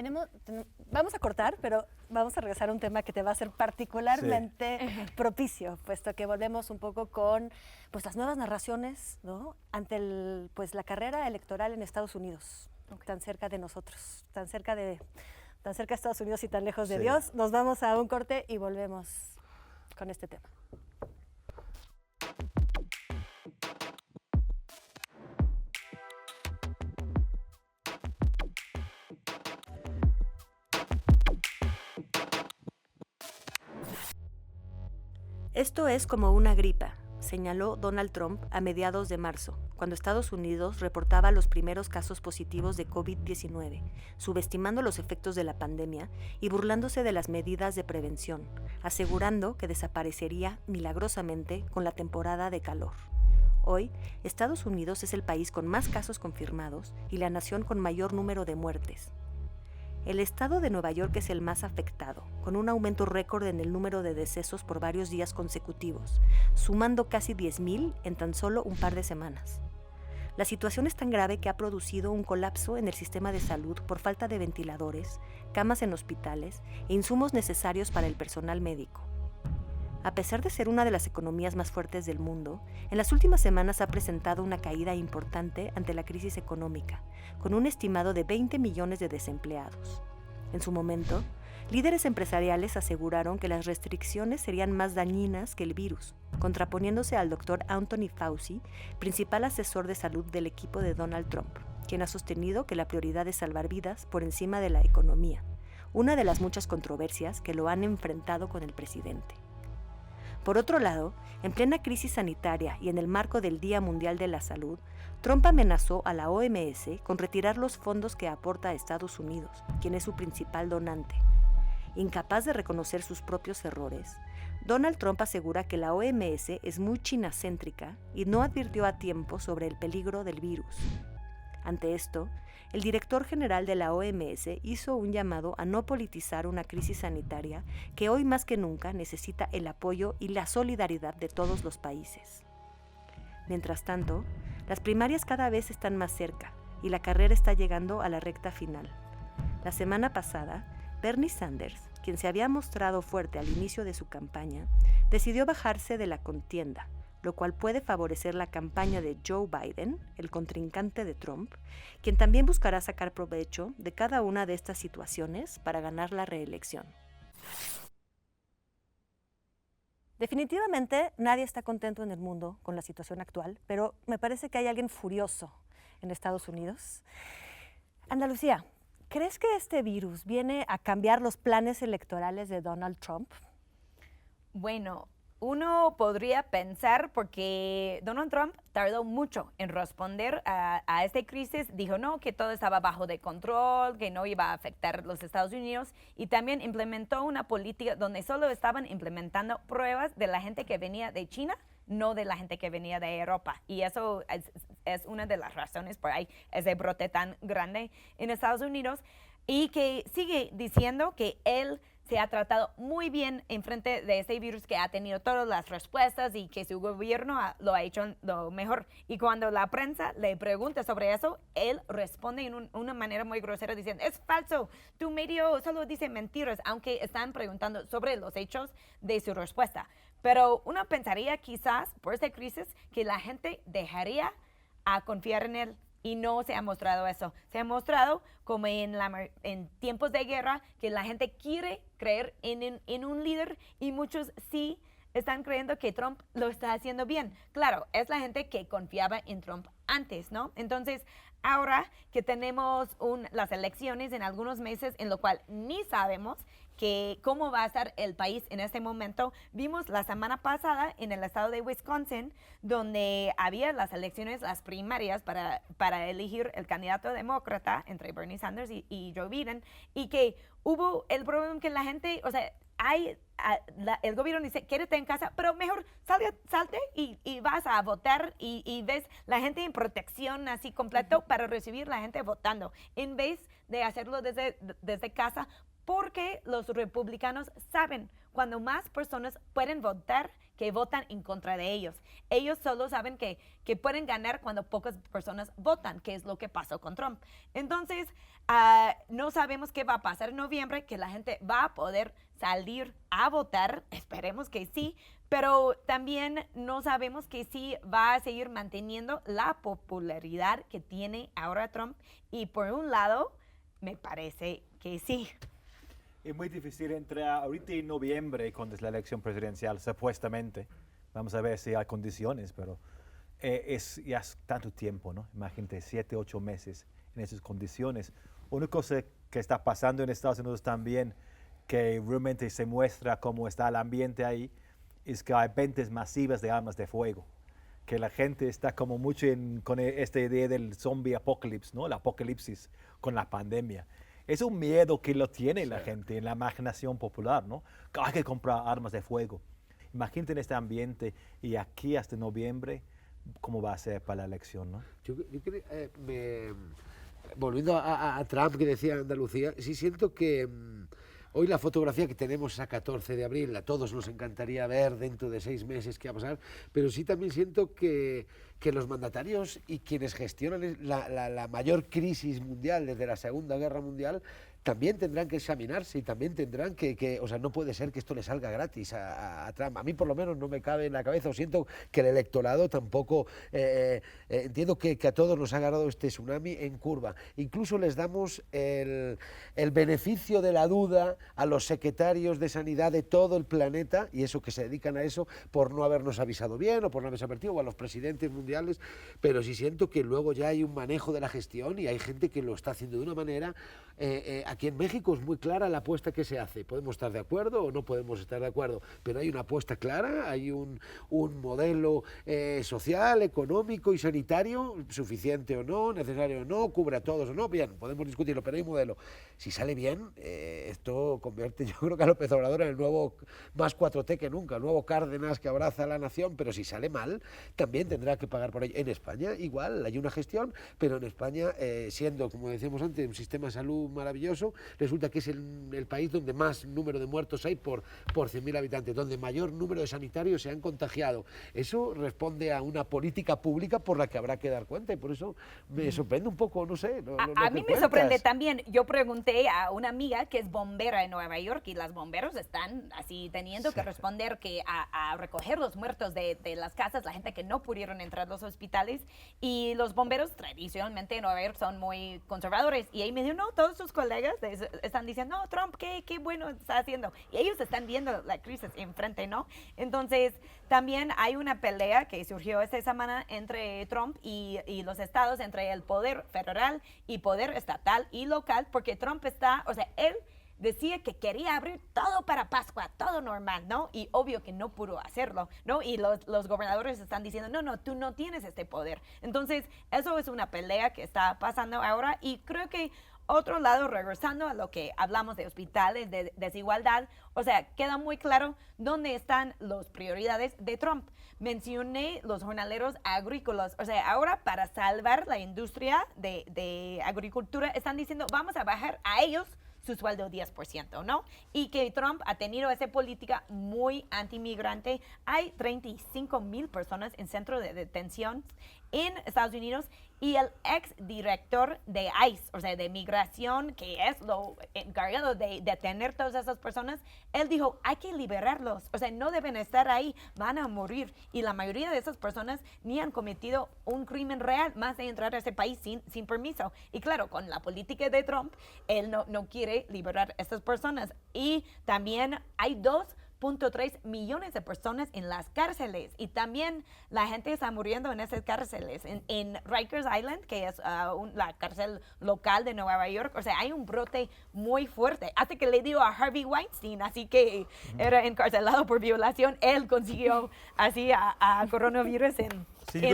G: Vamos a cortar, pero vamos a regresar a un tema que te va a ser particularmente propicio, puesto que volvemos un poco con pues, las nuevas narraciones, ¿no? Ante la carrera electoral en Estados Unidos, tan cerca de nosotros, tan cerca de Estados Unidos y tan lejos de Dios. Nos vamos a un corte y volvemos con este tema. Esto es como una gripa, señaló Donald Trump a mediados de marzo, cuando Estados Unidos reportaba los primeros casos positivos de COVID-19, subestimando los efectos de la pandemia y burlándose de las medidas de prevención, asegurando que desaparecería milagrosamente con la temporada de calor. Hoy, Estados Unidos es el país con más casos confirmados y la nación con mayor número de muertes. El estado de Nueva York es el más afectado, con un aumento récord en el número de decesos por varios días consecutivos, sumando casi 10,000 en tan solo un par de semanas. La situación es tan grave que ha producido un colapso en el sistema de salud por falta de ventiladores, camas en hospitales e insumos necesarios para el personal médico. A pesar de ser una de las economías más fuertes del mundo, en las últimas semanas ha presentado una caída importante ante la crisis económica, con un estimado de 20 millones de desempleados. En su momento, líderes empresariales aseguraron que las restricciones serían más dañinas que el virus, contraponiéndose al Dr. Anthony Fauci, principal asesor de salud del equipo de Donald Trump, quien ha sostenido que la prioridad es salvar vidas por encima de la economía, una de las muchas controversias que lo han enfrentado con el presidente. Por otro lado, en plena crisis sanitaria y en el marco del Día Mundial de la Salud, Trump amenazó a la OMS con retirar los fondos que aporta a Estados Unidos, quien es su principal donante. Incapaz de reconocer sus propios errores, Donald Trump asegura que la OMS es muy chinacéntrica y no advirtió a tiempo sobre el peligro del virus. Ante esto, el director general de la OMS hizo un llamado a no politizar una crisis sanitaria que hoy más que nunca necesita el apoyo y la solidaridad de todos los países. Mientras tanto, las primarias cada vez están más cerca y la carrera está llegando a la recta final. La semana pasada, Bernie Sanders, quien se había mostrado fuerte al inicio de su campaña, decidió bajarse de la contienda, lo cual puede favorecer la campaña de Joe Biden, el contrincante de Trump, quien también buscará sacar provecho de cada una de estas situaciones para ganar la reelección. Definitivamente nadie está contento en el mundo con la situación actual, pero me parece que hay alguien furioso en Estados Unidos. Ana Lucía, ¿crees que este virus viene a cambiar los planes electorales de Donald Trump?
H: Bueno, uno podría pensar, porque Donald Trump tardó mucho en responder a esta crisis, dijo no, que todo estaba bajo de control, que no iba a afectar los Estados Unidos, y también implementó una política donde solo estaban implementando pruebas de la gente que venía de China, no de la gente que venía de Europa. Y eso es una de las razones por ahí ese brote tan grande en Estados Unidos, y que sigue diciendo que él se ha tratado muy bien en frente de este virus, que ha tenido todas las respuestas y que su gobierno lo ha hecho lo mejor. Y cuando la prensa le pregunta sobre eso, él responde en una manera muy grosera diciendo, es falso, tu medio solo dice mentiras, aunque están preguntando sobre los hechos de su respuesta. Pero uno pensaría quizás por esta crisis que la gente dejaría a confiar en él. Y no se ha mostrado eso. Se ha mostrado como en tiempos de guerra que la gente quiere creer en un líder, y muchos sí están creyendo que Trump lo está haciendo bien. Claro, es la gente que confiaba en Trump antes, ¿no? Entonces, ahora que tenemos las elecciones en algunos meses, en lo cual ni sabemos cómo va a estar el país en este momento. Vimos la semana pasada en el estado de Wisconsin, donde había las elecciones, las primarias para elegir el candidato demócrata entre Bernie Sanders y Joe Biden, y que hubo el problema que la gente, o sea, el gobierno dice, quédate en casa, pero mejor salte y vas a votar, y ves la gente en protección así completo para recibir la gente votando, en vez de hacerlo desde casa, porque los republicanos saben cuando más personas pueden votar que votan en contra de ellos. Ellos solo saben que pueden ganar cuando pocas personas votan, que es lo que pasó con Trump. Entonces, no sabemos qué va a pasar en noviembre, que la gente va a poder salir a votar, esperemos que sí, pero también no sabemos que sí va a seguir manteniendo la popularidad que tiene ahora Trump, y por un lado, me parece que sí.
I: Es muy difícil entre ahorita y noviembre, cuando es la elección presidencial, supuestamente. Vamos a ver si hay condiciones, pero ya es tanto tiempo, ¿no? Imagínate, 7, 8 meses en esas condiciones. Una cosa que está pasando en Estados Unidos también, que realmente se muestra cómo está el ambiente ahí, es que hay ventas masivas de armas de fuego. Que la gente está como mucho con esta idea del zombie apocalypse, ¿no? El apocalipsis con la pandemia. Es un miedo que lo tiene la gente en la imaginación popular, ¿no? Hay que comprar armas de fuego. Imagínate en este ambiente y aquí hasta noviembre, ¿cómo va a ser para la elección, no?
A: Yo creo, volviendo a Trump, que decía Andalucía, sí siento que hoy la fotografía que tenemos es a 14 de abril, a todos nos encantaría ver dentro de 6 meses qué va a pasar, pero sí también siento que los mandatarios y quienes gestionan la mayor crisis mundial desde la Segunda Guerra Mundial también tendrán que examinarse y también tendrán o sea, no puede ser que esto le salga gratis a Trump. A mí por lo menos no me cabe en la cabeza, o siento que el electorado tampoco, entiendo que a todos nos ha agarrado este tsunami en curva. Incluso les damos el beneficio de la duda a los secretarios de sanidad de todo el planeta, y eso que se dedican a eso, por no habernos avisado bien o por no haberse advertido, o a los presidentes mundiales, pero sí siento que luego ya hay un manejo de la gestión y hay gente que lo está haciendo de una manera. Aquí en México es muy clara la apuesta que se hace. Podemos estar de acuerdo o no podemos estar de acuerdo, pero hay una apuesta clara, hay un modelo social, económico y sanitario, suficiente o no, necesario o no, cubre a todos o no, bien, podemos discutirlo, pero hay un modelo. Si sale bien, esto convierte, yo creo que a López Obrador en el nuevo más 4T que nunca, el nuevo Cárdenas que abraza a la nación, pero si sale mal, también tendrá que pagar por ello. En España igual, hay una gestión, pero en España, siendo, como decíamos antes, un sistema de salud maravilloso, resulta que es el país donde más número de muertos hay por 100.000 habitantes, donde mayor número de sanitarios se han contagiado. Eso responde a una política pública por la que habrá que dar cuenta, y por eso me sorprende un poco, no sé.
H: A mí me sorprende también. Yo pregunté a una amiga que es bombera en Nueva York, y los bomberos están así teniendo que responder a recoger los muertos de las casas, la gente que no pudieron entrar a los hospitales, y los bomberos tradicionalmente en Nueva York son muy conservadores, y ahí me dijo, no, todos sus colegas están diciendo, no, Trump, qué bueno está haciendo, y ellos están viendo la crisis enfrente, ¿no? Entonces, también hay una pelea que surgió esta semana entre Trump y los estados, entre el poder federal y poder estatal y local, porque Trump él decía que quería abrir todo para Pascua, todo normal, ¿no? Y obvio que no pudo hacerlo, ¿no? Y los gobernadores están diciendo, no, tú no tienes este poder. Entonces, eso es una pelea que está pasando ahora, y creo que otro lado, regresando a lo que hablamos de hospitales, de desigualdad, o sea, queda muy claro dónde están las prioridades de Trump. Mencioné los jornaleros agrícolas, o sea, ahora para salvar la industria de agricultura, están diciendo, vamos a bajar a ellos su sueldo 10%, ¿no? Y que Trump ha tenido esa política muy antimigrante. Hay 35,000 personas en centro de detención en Estados Unidos, y el ex director de ICE, o sea, de migración, que es lo encargado de detener todas esas personas, él dijo, hay que liberarlos, o sea, no deben estar ahí, van a morir. Y la mayoría de esas personas ni han cometido un crimen real, más de entrar a ese país sin permiso. Y claro, con la política de Trump, él no quiere liberar a estas personas. Y también hay 2.3 millones de personas en las cárceles, y también la gente está muriendo en esas cárceles. En Rikers Island, que es la cárcel local de Nueva York, o sea, hay un brote muy fuerte. Hasta que le dio a Harvey Weinstein, así que era encarcelado por violación, él consiguió así a coronavirus en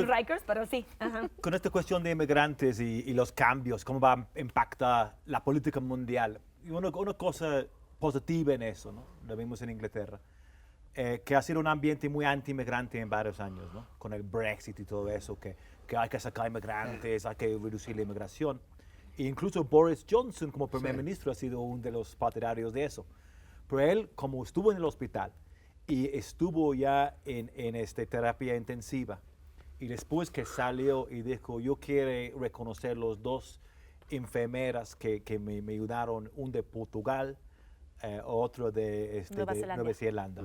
H: Rikers, pero sí. Ajá.
I: Con esta cuestión de inmigrantes y los cambios, ¿cómo va a impactar la política mundial? Y una cosa positiva en eso, ¿no? Lo vimos en Inglaterra, que ha sido un ambiente muy anti-inmigrante en varios años, ¿no? Con el Brexit y todo eso, que hay que sacar inmigrantes, hay que reducir la inmigración. E incluso Boris Johnson como primer ministro ha sido uno de los partidarios de eso. Pero él, como estuvo en el hospital y estuvo ya en terapia intensiva, y después que salió y dijo, yo quiero reconocer los dos enfermeras que me ayudaron, un de Portugal, otro de Nueva Zelanda,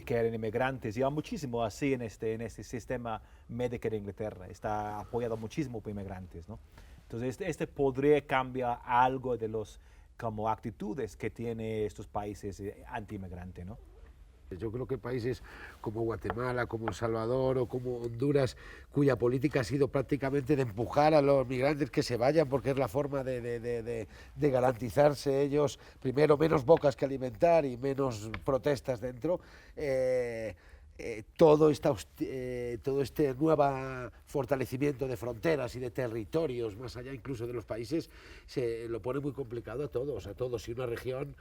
I: que eran inmigrantes. Lleva muchísimo así en este sistema médico de Inglaterra. Está apoyado muchísimo por inmigrantes, ¿no? Entonces, este podría cambiar algo de los como actitudes que tienen estos países anti-inmigrantes, ¿no?
A: Yo creo que países como Guatemala, como El Salvador o como Honduras, cuya política ha sido prácticamente de empujar a los migrantes que se vayan porque es la forma de garantizarse ellos, primero, menos bocas que alimentar y menos protestas dentro, todo este nuevo fortalecimiento de fronteras y de territorios, más allá incluso de los países, se lo pone muy complicado a todos. Y una región...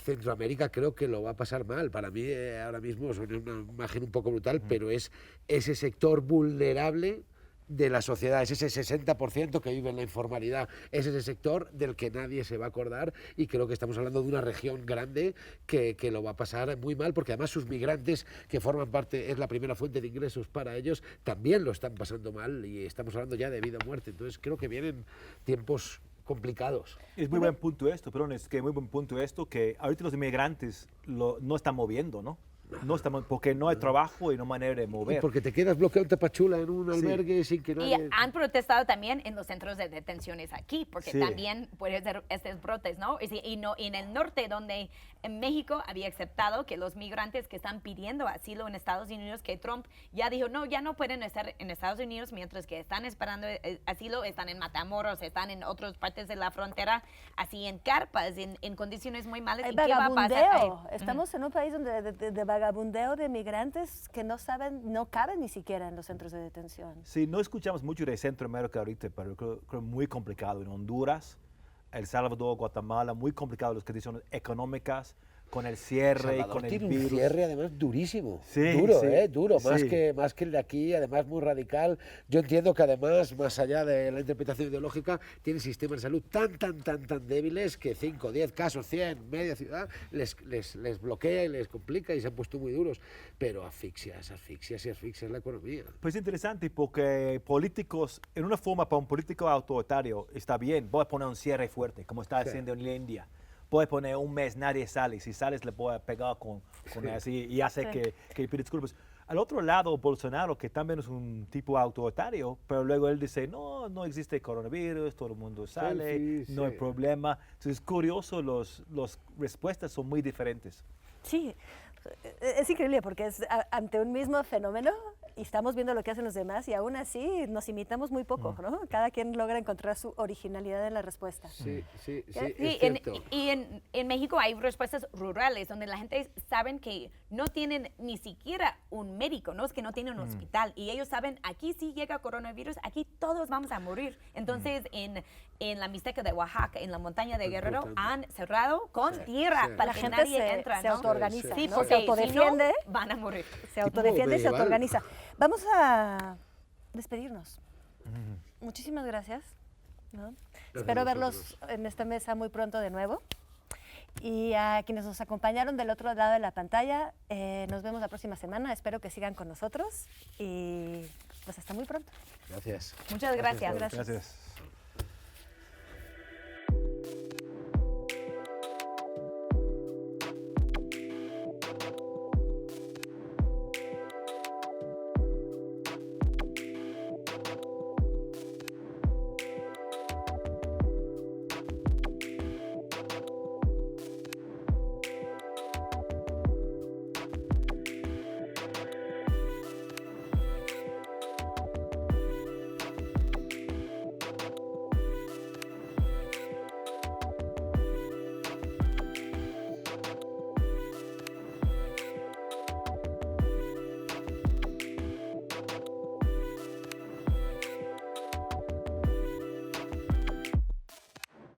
A: Centroamérica creo que lo va a pasar mal. Para mí ahora mismo es una imagen un poco brutal, pero es ese sector vulnerable de la sociedad, es ese 60% que vive en la informalidad, es ese sector del que nadie se va a acordar, y creo que estamos hablando de una región grande que lo va a pasar muy mal, porque además sus migrantes, que forman parte, es la primera fuente de ingresos para ellos, también lo están pasando mal, y estamos hablando ya de vida o muerte. Entonces creo que vienen tiempos complicados.
I: Es muy buen punto esto, perdón, es que muy buen punto esto, que ahorita los inmigrantes no están moviendo, ¿no? No están, porque no hay trabajo y no hay manera de mover.
A: Y porque te quedas bloqueado en Tapachula en un albergue sin que nadie...
H: Y han protestado también en los centros de detenciones aquí, porque también puede ser estos brotes, ¿no? Y en el norte, donde en México había aceptado que los migrantes que están pidiendo asilo en Estados Unidos, que Trump ya dijo, no, ya no pueden estar en Estados Unidos, mientras que están esperando asilo, están en Matamoros, están en otras partes de la frontera, así en carpas, en condiciones muy malas.
G: Hay
H: ¿Y qué va a pasar?
G: Estamos en un país donde de vagabundeo de migrantes que no caben ni siquiera en los centros de detención.
I: Sí, no escuchamos mucho de Centroamérica ahorita, pero creo muy complicado. En Honduras, El Salvador, Guatemala, muy complicado las condiciones económicas, con el cierre y con el
A: tiene
I: virus.
A: Un cierre además durísimo,
I: Sí,
A: duro,
I: sí,
A: duro,
I: sí.
A: más que el de aquí, además muy radical. Yo entiendo que además, más allá de la interpretación ideológica, tiene sistemas de salud tan débiles que 5, 10 casos, 100, media ciudad, les bloquea y les complica y se han puesto muy duros. Pero asfixias la economía.
I: Pues es interesante porque políticos, en una forma para un político autoritario está bien, voy a poner un cierre fuerte, como está haciendo en la India. Puede poner un mes, nadie sale. Si sales, le voy a pegar con así y hace que pide disculpas. Al otro lado, Bolsonaro, que también es un tipo autoritario, pero luego él dice, no existe coronavirus, todo el mundo sale, no hay problema. Entonces es curioso, las respuestas son muy diferentes.
G: Sí, es increíble porque es ante un mismo fenómeno y estamos viendo lo que hacen los demás y aún así nos imitamos muy poco, ¿no? Cada quien logra encontrar su originalidad en la respuesta.
A: Sí, es
H: cierto. Y en México hay respuestas rurales donde la gente saben que no tienen ni siquiera un médico, ¿no? Es que no tienen un hospital y ellos saben, aquí sí llega coronavirus, aquí todos vamos a morir. Entonces en la Mixteca de Oaxaca, en la montaña de Guerrero, han cerrado con tierra para que nadie entre,
G: se
H: ¿no?
G: autoorganiza,
H: Sí,
G: ¿no?
H: porque
G: Se autodefiende.
H: si no, van a morir.
G: Se autodefiende y se autoorganiza. Vamos a despedirnos. Muchísimas gracias, ¿no? Espero verlos en esta mesa muy pronto de nuevo. Y a quienes nos acompañaron del otro lado de la pantalla, nos vemos la próxima semana. Espero que sigan con nosotros y pues hasta muy pronto.
A: Gracias.
H: Muchas gracias.
I: Gracias.